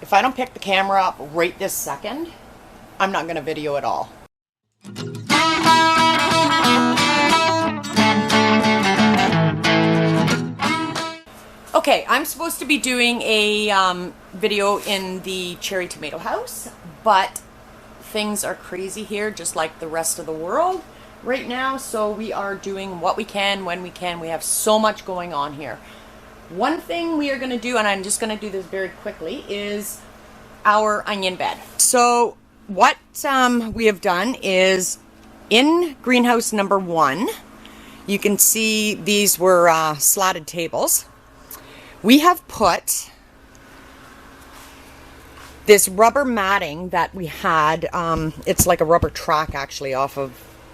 if I don't pick the camera up right this second, I'm not going to video at all. Okay, I'm supposed to be doing a video in the cherry tomato house, but things are crazy here, just like the rest of the world right now, so we are doing what we can when we can. We have so much going on here. One thing we are going to do, and I'm just going to do this very quickly, is our onion bed. So what we have done is, in greenhouse number 1, you can see these were slatted tables. We have put this rubber matting that we had, it's like a rubber track actually off of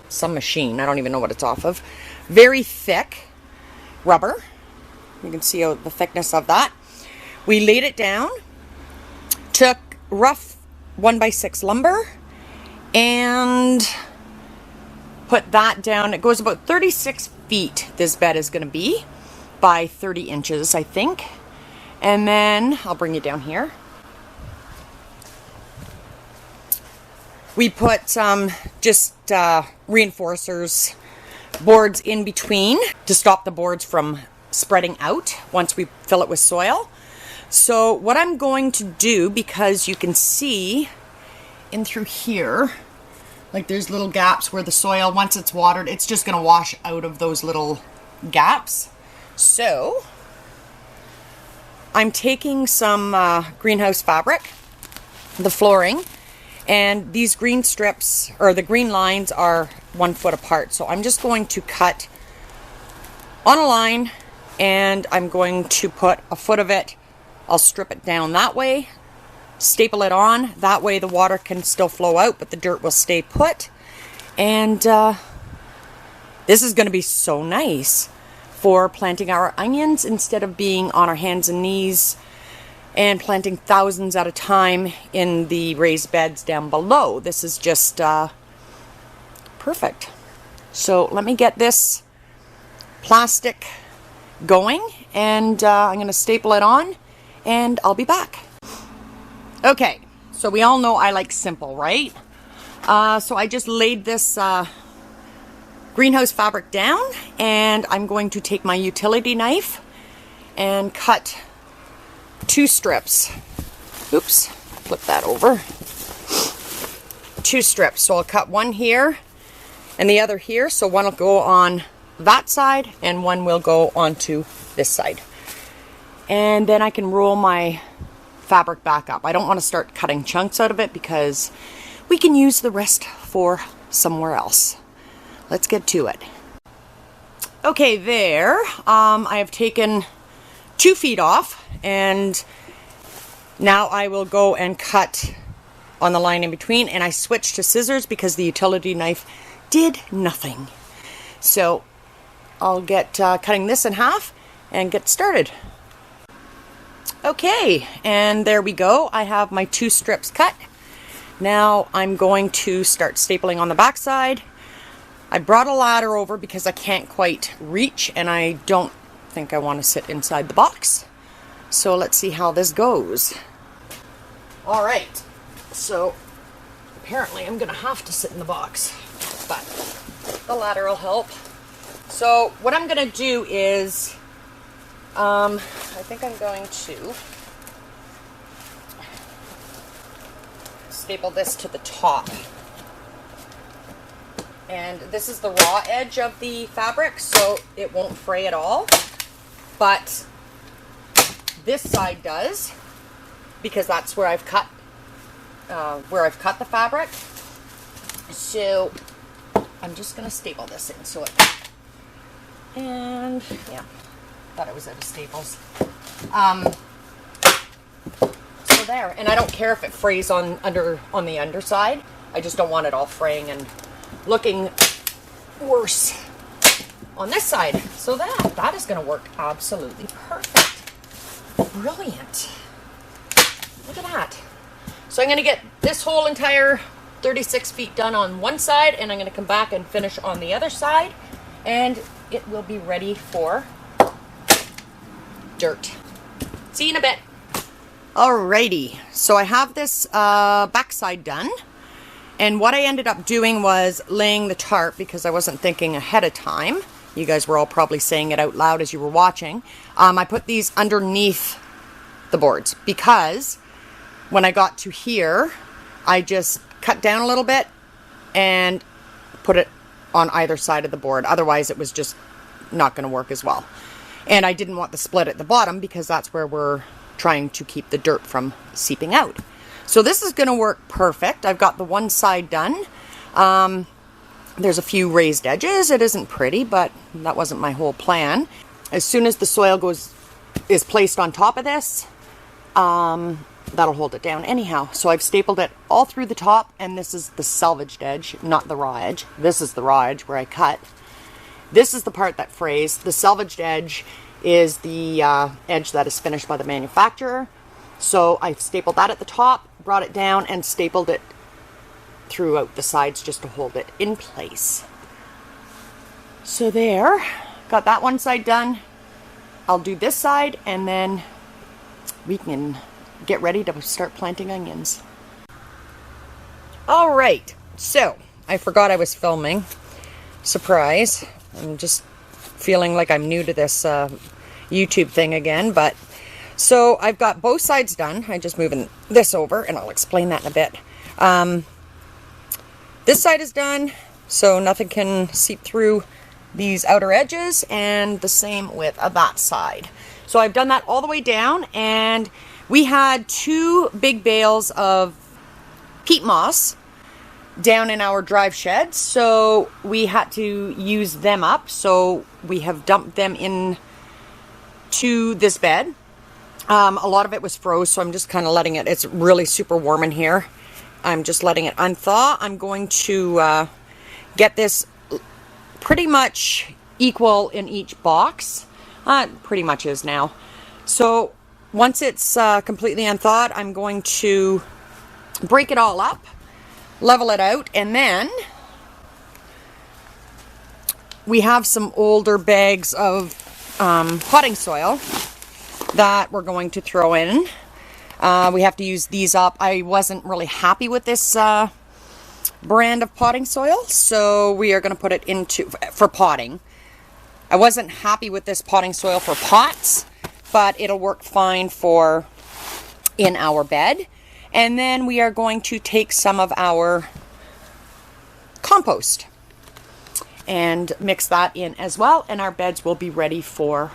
some machine. I don't even know what it's off of. Very thick rubber. You can see the thickness of that. We laid it down, took rough 1x6 lumber, and put that down. It goes about 36 feet, this bed is going to be, by 30 inches, I think. And then, I'll bring you down here. We put some just reinforcers, boards in between to stop the boards from spreading out once we fill it with soil. So what I'm going to do, because you can see in through here, like there's little gaps where the soil, once it's watered, it's just going to wash out of those little gaps. So I'm taking some greenhouse fabric, the flooring, and these green strips, or the green lines, are 1 foot apart. So I'm just going to cut on a line, and I'm going to put a foot of it. I'll strip it down that way, staple it on. That way the water can still flow out, but the dirt will stay put. And this is going to be so nice for planting our onions instead of being on our hands and knees and planting thousands at a time in the raised beds down below. This is just perfect. So let me get this plastic going, and I'm going to staple it on, and I'll be back. Okay, so we all know I like simple, right? So I just laid this greenhouse fabric down, and I'm going to take my utility knife and cut 2 strips. Oops, flip that over. 2 strips. So I'll cut one here and the other here. So one will go on that side and one will go onto this side. And then I can roll my fabric back up. I don't want to start cutting chunks out of it because we can use the rest for somewhere else. Let's get to it. Okay, there. I have taken 2 feet off, and now I will go and cut on the line in between, and I switched to scissors because the utility knife did nothing. So I'll get cutting this in half and get started. Okay, and there we go. I have my 2 strips cut. Now I'm going to start stapling on the back side. I brought a ladder over because I can't quite reach, and I don't think I want to sit inside the box. So let's see how this goes. All right, so apparently I'm gonna have to sit in the box, but the ladder will help. So what I'm gonna do is, I think I'm going to staple this to the top. And this is the raw edge of the fabric, so it won't fray at all. But this side does, because that's where I've cut the fabric. So I'm just gonna staple this in. So and yeah, thought it was out of staples. So there, and I don't care if it frays on the underside. I just don't want it all fraying and looking worse on this side. So that is going to work absolutely perfect. Brilliant. Look at that. So I'm going to get this whole entire 36 feet done on one side, and I'm going to come back and finish on the other side, and it will be ready for dirt. See you in a bit. Alrighty, so I have this backside done, and what I ended up doing was laying the tarp because I wasn't thinking ahead of time. You guys were all probably saying it out loud as you were watching. I put these underneath the boards because when I got to here, I just cut down a little bit and put it on either side of the board. Otherwise, it was just not going to work as well. And I didn't want the split at the bottom because that's where we're trying to keep the dirt from seeping out. So this is going to work perfect. I've got the one side done. There's a few raised edges. It isn't pretty, but that wasn't my whole plan. As soon as the soil is placed on top of this, that'll hold it down anyhow. So I've stapled it all through the top, and this is the salvaged edge, not the raw edge. This is the raw edge where I cut. This is the part that frays. The salvaged edge is the edge that is finished by the manufacturer. So I've stapled that at the top, brought it down, and stapled it throughout the sides just to hold it in place. So there, got that one side done. I'll do this side, and then we can get ready to start planting onions. All right, so I forgot I was filming. Surprise. I'm just feeling like I'm new to this YouTube thing again, but so I've got both sides done. I'm just moving this over, and I'll explain that in a bit. This side is done, so nothing can seep through these outer edges, and the same with that side. So I've done that all the way down, and we had 2 big bales of peat moss down in our drive shed, so we had to use them up. So we have dumped them in to this bed. A lot of it was froze, so I'm just kind of letting it, it's really super warm in here. I'm just letting it unthaw. I'm going to get this pretty much equal in each box. It pretty much is now. So once it's completely unthawed, I'm going to break it all up, level it out, and then we have some older bags of potting soil that we're going to throw in. We have to use these up. I wasn't really happy with this brand of potting soil, so we are going to put it into for potting. I wasn't happy with this potting soil for pots, but it'll work fine for in our bed. And then we are going to take some of our compost and mix that in as well, and our beds will be ready for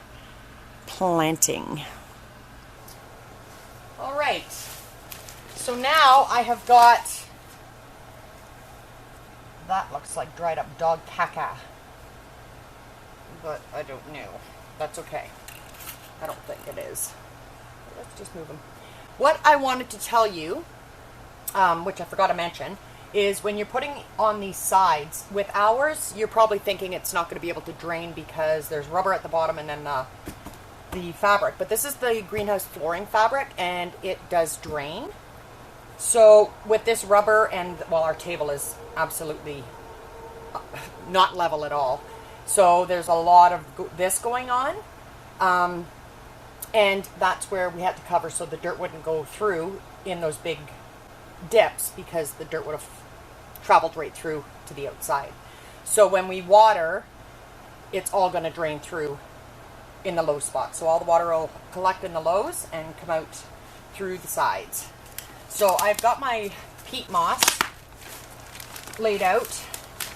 planting. All right, so now I have got, that looks like dried up dog caca, but I don't know. That's okay. I don't think it is. Let's just move them. What I wanted to tell you, which I forgot to mention, is when you're putting on these sides, with ours, you're probably thinking it's not going to be able to drain because there's rubber at the bottom and then the fabric. But this is the greenhouse flooring fabric, and it does drain. So with this rubber, and well, our table is absolutely not level at all. So there's a lot of this going on. And that's where we had to cover so the dirt wouldn't go through in those big dips, because the dirt would have traveled right through to the outside. So when we water, it's all going to drain through in the low spots. So all the water will collect in the lows and come out through the sides. So I've got my peat moss laid out,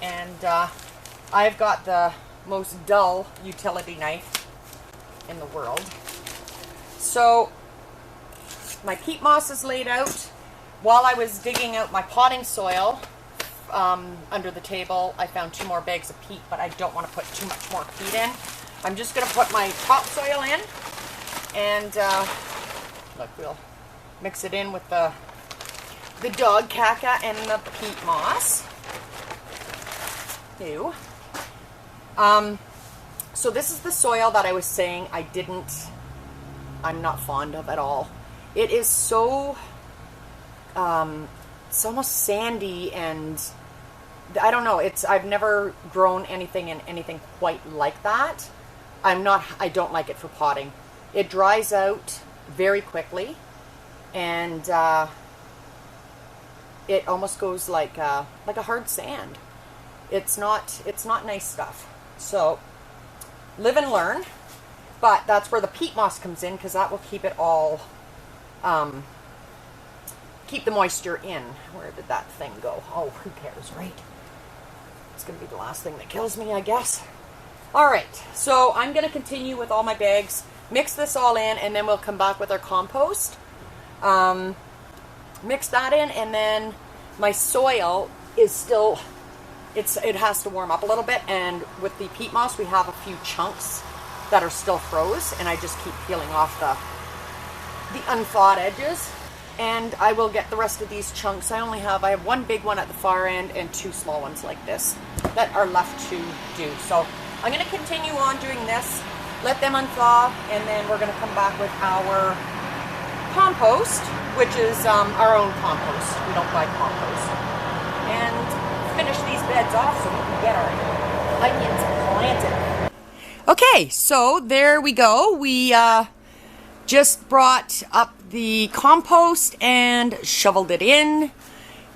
and I've got the most dull utility knife in the world. So my peat moss is laid out. While I was digging out my potting soil under the table, I found 2 more bags of peat, but I don't want to put too much more peat in. I'm just going to put my topsoil in, and look, we'll mix it in with the dog caca and the peat moss. Ew. So this is the soil that I was saying I'm not fond of at all. It is so, it's almost sandy, and I don't know, I've never grown anything in anything quite like that. I don't like it for potting. It dries out very quickly, and it almost goes like a hard sand. It's not nice stuff. So live and learn, but that's where the peat moss comes in, because that will keep it all, keep the moisture in. Where did that thing go? Oh, who cares, right? It's going to be the last thing that kills me, I guess. All right, so I'm going to continue with all my bags, mix this all in, and then we'll come back with our compost. Mix that in, and then my soil is still, it has to warm up a little bit, and with the peat moss we have a few chunks that are still froze, and I just keep peeling off the unthawed edges, and I will get the rest of these chunks. I have one big one at the far end and two small ones like this that are left to do. So I'm going to continue on doing this, let them unthaw, and then we're going to come back with our compost, which is our own compost. We don't buy compost. And finish these beds off so we can get our onions planted. Okay, so there we go. We just brought up the compost and shoveled it in.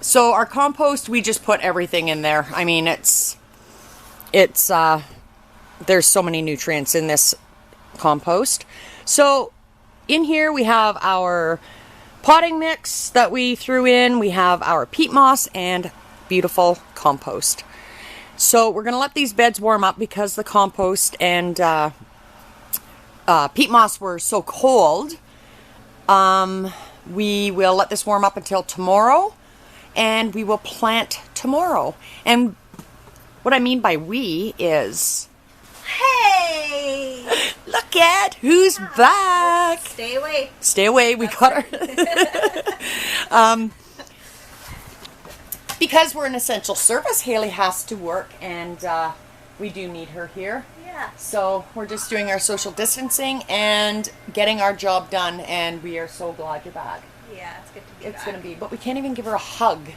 So our compost, we just put everything in there. I mean, it's there's so many nutrients in this compost. So in here we have our potting mix that we threw in. We have our peat moss and beautiful compost. So we're going to let these beds warm up because the compost and peat moss were so cold. We will let this warm up until tomorrow, and we will plant tomorrow. And what I mean by we is, hey, look at who's back. Stay away. Stay away. We got her. Because we're an essential service, Haley has to work, and we do need her here. Yeah. So we're just doing our social distancing and getting our job done, and we are so glad you're back. Yeah, it's good to be It's back. going to be, but we can't even give her a hug.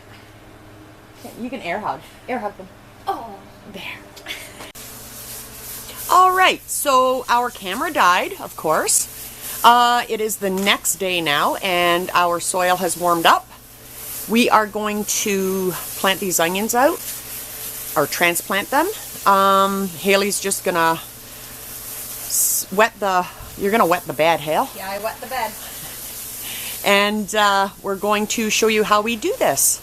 You can air hug. Air hug them. Oh. There. All right, so our camera died, of course. It is the next day now, and our soil has warmed up. We are going to plant these onions out, or transplant them. Haley's just gonna you're gonna wet the bed, Hale. Yeah, I wet the bed. And we're going to show you how we do this.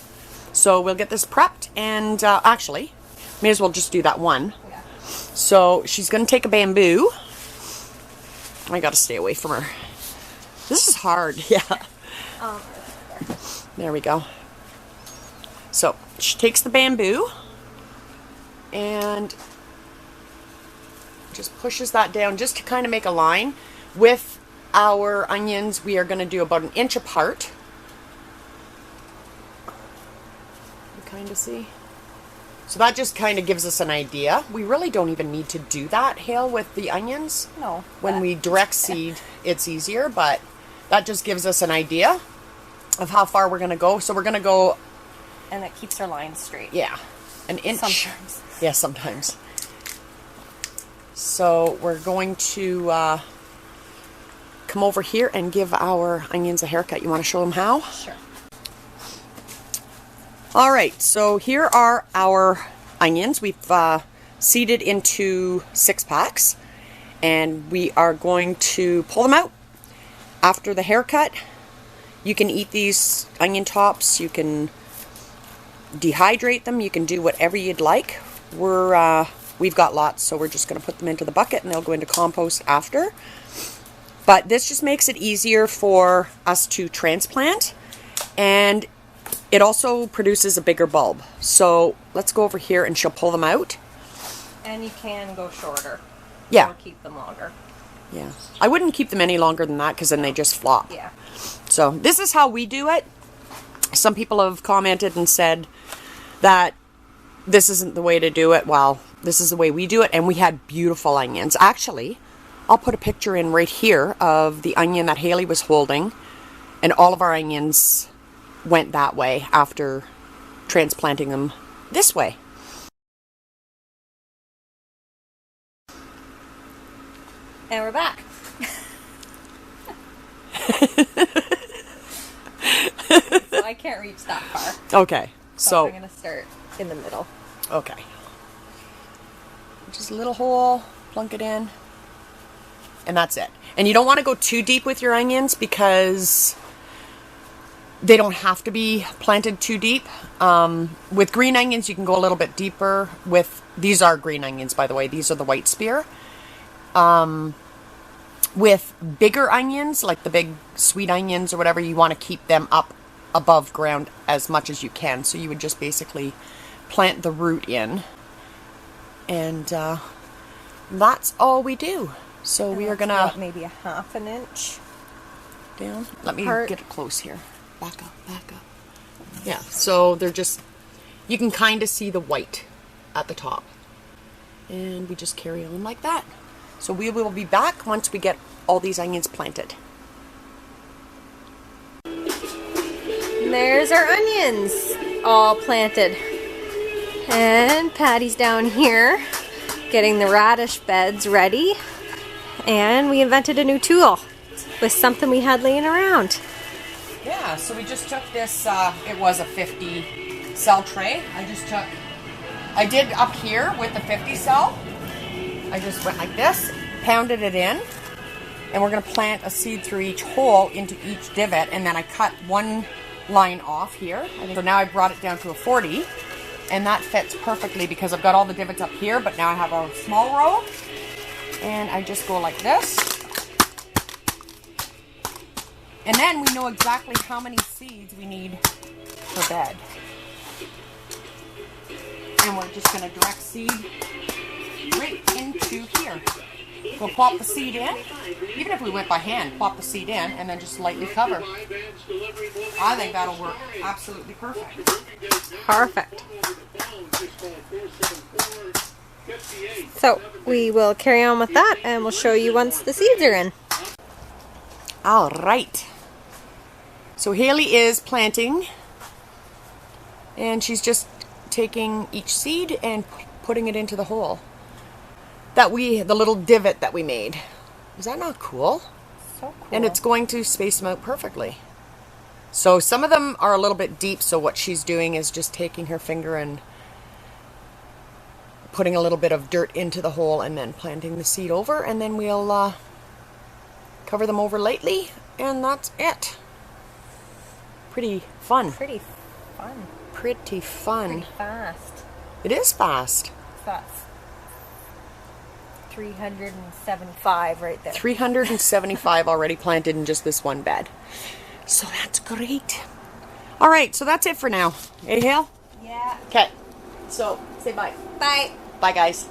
So we'll get this prepped, and actually, may as well just do that one. Yeah. So she's gonna take a bamboo. I gotta stay away from her. This is hard, yeah. There we go. So she takes the bamboo and just pushes that down just to kind of make a line. With our onions, we are going to do about 1 inch apart. You kind of see? So that just kind of gives us an idea. We really don't even need to do that, Hale, with the onions. No. When we direct seed, it's easier, but that just gives us an idea of how far we're going to go. So we're going to go... And it keeps our lines straight. Yeah. 1 inch. Sometimes. Yeah, sometimes. So we're going to come over here and give our onions a haircut. You want to show them how? Sure. All right, so here are our onions. We've seeded into 6-packs, and we are going to pull them out. After the haircut, you can eat these onion tops. You can dehydrate them. You can do whatever you'd like. We've got lots, so we're just going to put them into the bucket, and they'll go into compost after. But this just makes it easier for us to transplant, and it also produces a bigger bulb. So let's go over here and she'll pull them out. And you can go shorter. Yeah. Or keep them longer. Yeah. I wouldn't keep them any longer than that because then they just flop. Yeah. So this is how we do it. Some people have commented and said that this isn't the way to do it. Well, this is the way we do it, and we had beautiful onions. Actually, I'll put a picture in right here of the onion that Haley was holding, and all of our onions went that way after transplanting them this way. And we're back. can't reach that far. Okay, So so I'm gonna start in the middle. okay. Just a little hole, plunk it in, and that's it. And you don't want to go too deep with your onions because they don't have to be planted too deep. With green onions, you can go a little bit deeper with, these are green onions, by the way. These are the white spear. With bigger onions, like the big sweet onions or whatever, you want to keep them up above ground as much as you can. So you would just basically plant the root in. And that's all we do. So we are going to... maybe a ½ an inch down. Let me apart. get it close here. Back up, back up. Yeah, so they're just, you can kind of see the white at the top. And we just carry on like that. So we will be back once we get all these onions planted. And there's our onions all planted. And Patty's down here getting the radish beds ready. And we invented a new tool with something we had laying around. Yeah, so we just took this, it was a 50 cell tray. I did up here with the 50 cell. I just went like this, pounded it in, and we're going to plant a seed through each hole into each divot, and then I cut one line off here. So now I brought it down to a 40, and that fits perfectly because I've got all the divots up here, but now I have a small row, and I just go like this. And then we know exactly how many seeds we need per bed. And we're just going to direct seed right into here. We'll plop the seed in. Even if we went by hand, plop the seed in and then just lightly cover. I think that'll work absolutely perfect. Perfect. So we will carry on with that and we'll show you once the seeds are in. All right. So Haley is planting, and she's just taking each seed and putting it into the hole the little divot that we made. Is that not cool? So cool. And it's going to space them out perfectly. So some of them are a little bit deep, so what she's doing is just taking her finger and putting a little bit of dirt into the hole and then planting the seed over, and then we'll cover them over lightly, and that's it. Pretty fun. Pretty fun. Pretty fun. Pretty fast. It is fast. That's 375 right there. 375 already planted in just this one bed. So that's great. All right, so that's it for now. Hey, Hale? Yeah. Okay. So say bye. Bye. Bye, guys.